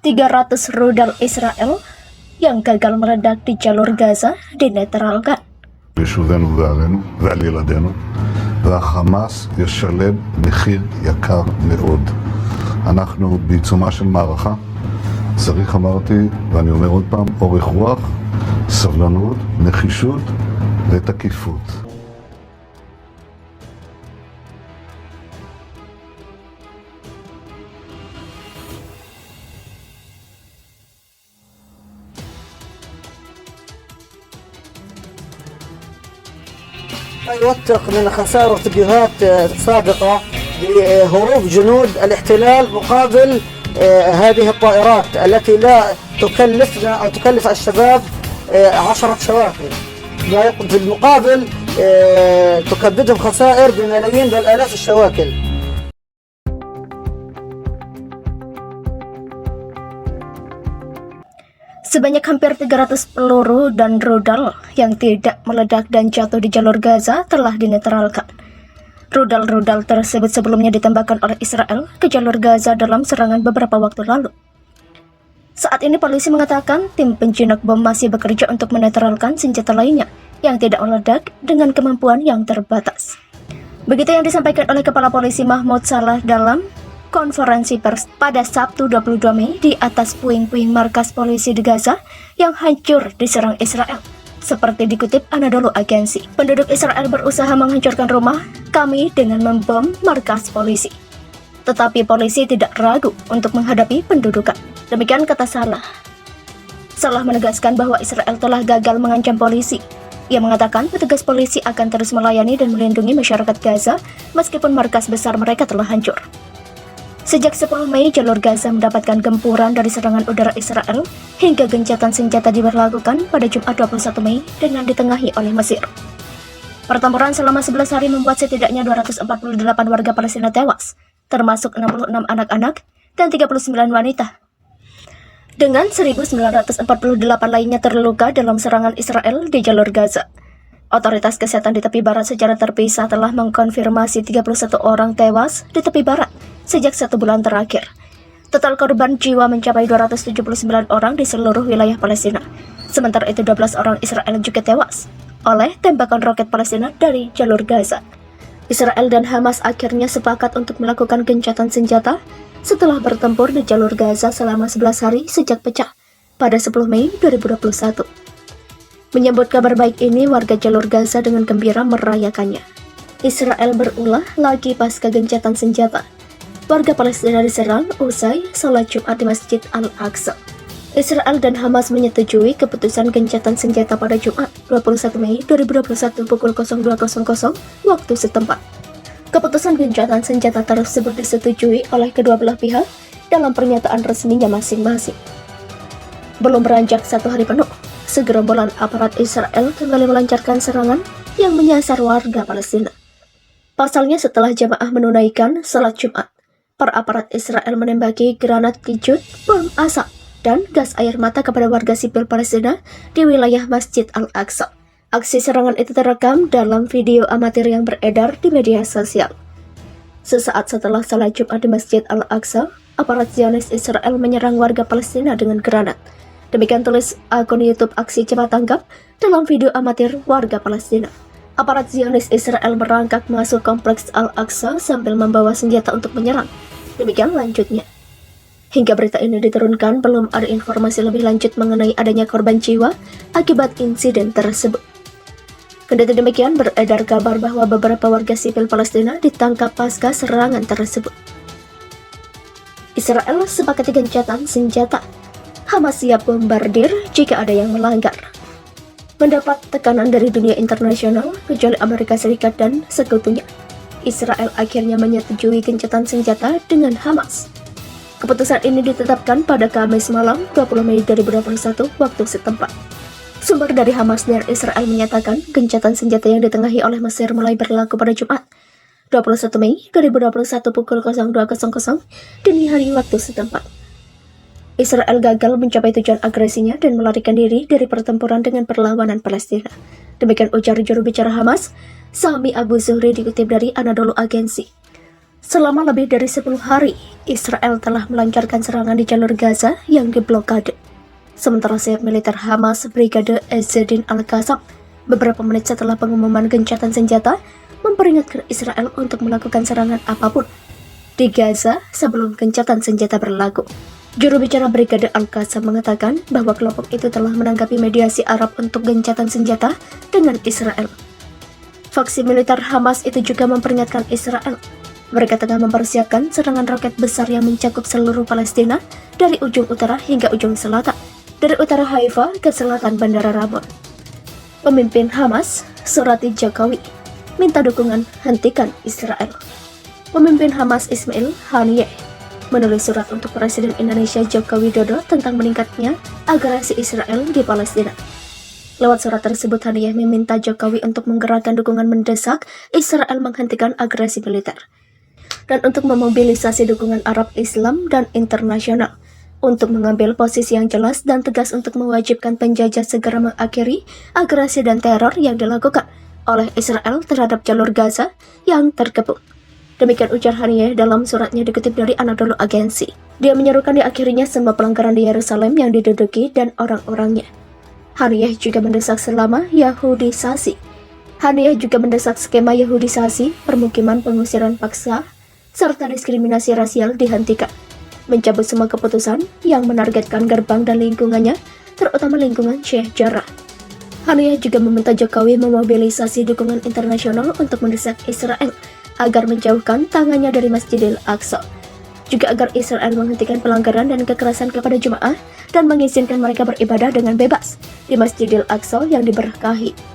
300 rudal Israel yang gagal meledak di jalur Gaza dinetralkan. ביישובינו ועלינו ועל ילדינו, והחמאס ישלם מחיר יקר מאוד. אנחנו בעיצומה של מערכה, צריך, אמרתי, ואני אומר עוד פעם, אורך רוח, סבלנות, נחישות ותקיפות. يوثق من خسارة جهات سابقة لهروب جنود الاحتلال مقابل هذه الطائرات التي لا تكلفنا أو تكلف الشباب 10 شواكل، في المقابل تكبدهم خسائر بملايين بل آلاف الشواكل. Sebanyak hampir 300 peluru dan rudal yang tidak meledak dan jatuh di jalur Gaza telah dinetralkan. Rudal-rudal tersebut sebelumnya ditembakkan oleh Israel ke jalur Gaza dalam serangan beberapa waktu lalu. Saat ini polisi mengatakan tim penjinak bom masih bekerja untuk menetralkan senjata lainnya yang tidak meledak dengan kemampuan yang terbatas. Begitu yang disampaikan oleh Kepala Polisi Mahmud Salah dalam konferensi pers pada Sabtu 22 Mei di atas puing-puing markas polisi di Gaza yang hancur diserang Israel. Seperti dikutip Anadolu Agency, penduduk Israel berusaha menghancurkan rumah kami dengan membom markas polisi. Tetapi polisi tidak ragu untuk menghadapi pendudukan. Demikian kata Salah. Salah menegaskan bahwa Israel telah gagal mengancam polisi. Ia mengatakan petugas polisi akan terus melayani dan melindungi masyarakat Gaza meskipun markas besar mereka telah hancur. Sejak 10 Mei, jalur Gaza mendapatkan gempuran dari serangan udara Israel hingga gencatan senjata diberlakukan pada Jumat 21 Mei dengan ditengahi oleh Mesir. Pertempuran selama 11 hari membuat setidaknya 248 warga Palestina tewas, termasuk 66 anak-anak dan 39 wanita. Dengan 1.948 lainnya terluka dalam serangan Israel di jalur Gaza. Otoritas kesehatan di tepi barat secara terpisah telah mengkonfirmasi 31 orang tewas di tepi barat sejak 1 bulan terakhir. Total korban jiwa mencapai 279 orang di seluruh wilayah Palestina. Sementara itu 12 orang Israel juga tewas oleh tembakan roket Palestina dari jalur Gaza. Israel dan Hamas akhirnya sepakat untuk melakukan gencatan senjata setelah bertempur di jalur Gaza selama 11 hari sejak pecah pada 10 Mei 2021. Menyambut kabar baik ini, warga jalur Gaza dengan gembira merayakannya. Israel berulah lagi pasca gencatan senjata. Warga Palestina diserang usai salat Jumat di Masjid Al-Aqsa. Israel dan Hamas menyetujui keputusan gencatan senjata pada Jumat 21 Mei 2021 pukul 02.00 waktu setempat. Keputusan gencatan senjata tersebut disetujui oleh kedua belah pihak dalam pernyataan resminya masing-masing. Belum beranjak 1 hari penuh, segerombolan aparat Israel kembali melancarkan serangan yang menyasar warga Palestina. Pasalnya setelah jamaah menunaikan salat Jumat, para aparat Israel menembaki granat kijut, bom asap, dan gas air mata kepada warga sipil Palestina di wilayah Masjid Al-Aqsa. Aksi serangan itu terekam dalam video amatir yang beredar di media sosial. Sesaat setelah salat Jumat di Masjid Al-Aqsa, aparat Zionis Israel menyerang warga Palestina dengan granat. Demikian tulis akun YouTube Aksi Cepat Tanggap dalam video amatir warga Palestina. Aparat Zionis Israel merangkak masuk kompleks Al-Aqsa sambil membawa senjata untuk menyerang. Demikian lanjutnya. Hingga berita ini diturunkan, belum ada informasi lebih lanjut mengenai adanya korban jiwa akibat insiden tersebut. Kendati demikian, beredar kabar bahwa beberapa warga sipil Palestina ditangkap pasca serangan tersebut. Israel sepakati gencatan senjata. Hamas siap bombardir jika ada yang melanggar. Mendapat tekanan dari dunia internasional, kecuali Amerika Serikat dan sekutunya, Israel akhirnya menyetujui gencatan senjata dengan Hamas. Keputusan ini ditetapkan pada Kamis malam 20 Mei 2021 waktu setempat. Sumber dari Hamas dan Israel menyatakan gencatan senjata yang ditengahi oleh Mesir mulai berlaku pada Jumat 21 Mei 2021 pukul 02.00 dini hari waktu setempat. Israel gagal mencapai tujuan agresinya dan melarikan diri dari pertempuran dengan perlawanan Palestina. Demikian ujar juru bicara Hamas, Sami Abu Zuhri, dikutip dari Anadolu Agency. Selama lebih dari 10 hari, Israel telah melancarkan serangan di jalur Gaza yang diblokade. Sementara sayap militer Hamas Brigade Ezzedin Al-Qassam beberapa menit setelah pengumuman gencatan senjata memperingatkan Israel untuk melakukan serangan apapun di Gaza sebelum gencatan senjata berlaku. Juru bicara Brigade Al-Qassam mengatakan bahwa kelompok itu telah menanggapi mediasi Arab untuk gencatan senjata dengan Israel. Faksi militer Hamas itu juga memperingatkan Israel. Mereka tengah mempersiapkan serangan roket besar yang mencakup seluruh Palestina dari ujung utara hingga ujung selatan, dari utara Haifa ke selatan Bandara Ramon. Pemimpin Hamas, Surati Jokowi, minta dukungan hentikan Israel. Pemimpin Hamas Ismail Haniyeh menulis surat untuk Presiden Indonesia Joko Widodo tentang meningkatnya agresi Israel di Palestina. Lewat surat tersebut, Haniyeh meminta Jokowi untuk menggerakkan dukungan mendesak Israel menghentikan agresi militer dan untuk memobilisasi dukungan Arab Islam dan internasional untuk mengambil posisi yang jelas dan tegas untuk mewajibkan penjajah segera mengakhiri agresi dan teror yang dilakukan oleh Israel terhadap jalur Gaza yang terkepung. Demikian ujar Haniyeh dalam suratnya dikutip dari Anadolu Agency. Dia menyerukan diakhirinya semua pelanggaran di Yerusalem yang diduduki dan orang-orangnya. Haniyeh juga mendesak selama Yahudisasi. Haniyeh juga mendesak skema Yahudisasi, permukiman pengusiran paksa, serta diskriminasi rasial dihentikan, mencabut semua keputusan yang menargetkan gerbang dan lingkungannya, terutama lingkungan Sheikh Jarrah. Haniyeh juga meminta Jokowi memobilisasi dukungan internasional untuk mendesak Israel agar menjauhkan tangannya dari Masjidil Aqsa, juga agar Israel menghentikan pelanggaran dan kekerasan kepada jemaah dan mengizinkan mereka beribadah dengan bebas di Masjidil Aqsa yang diberkahi.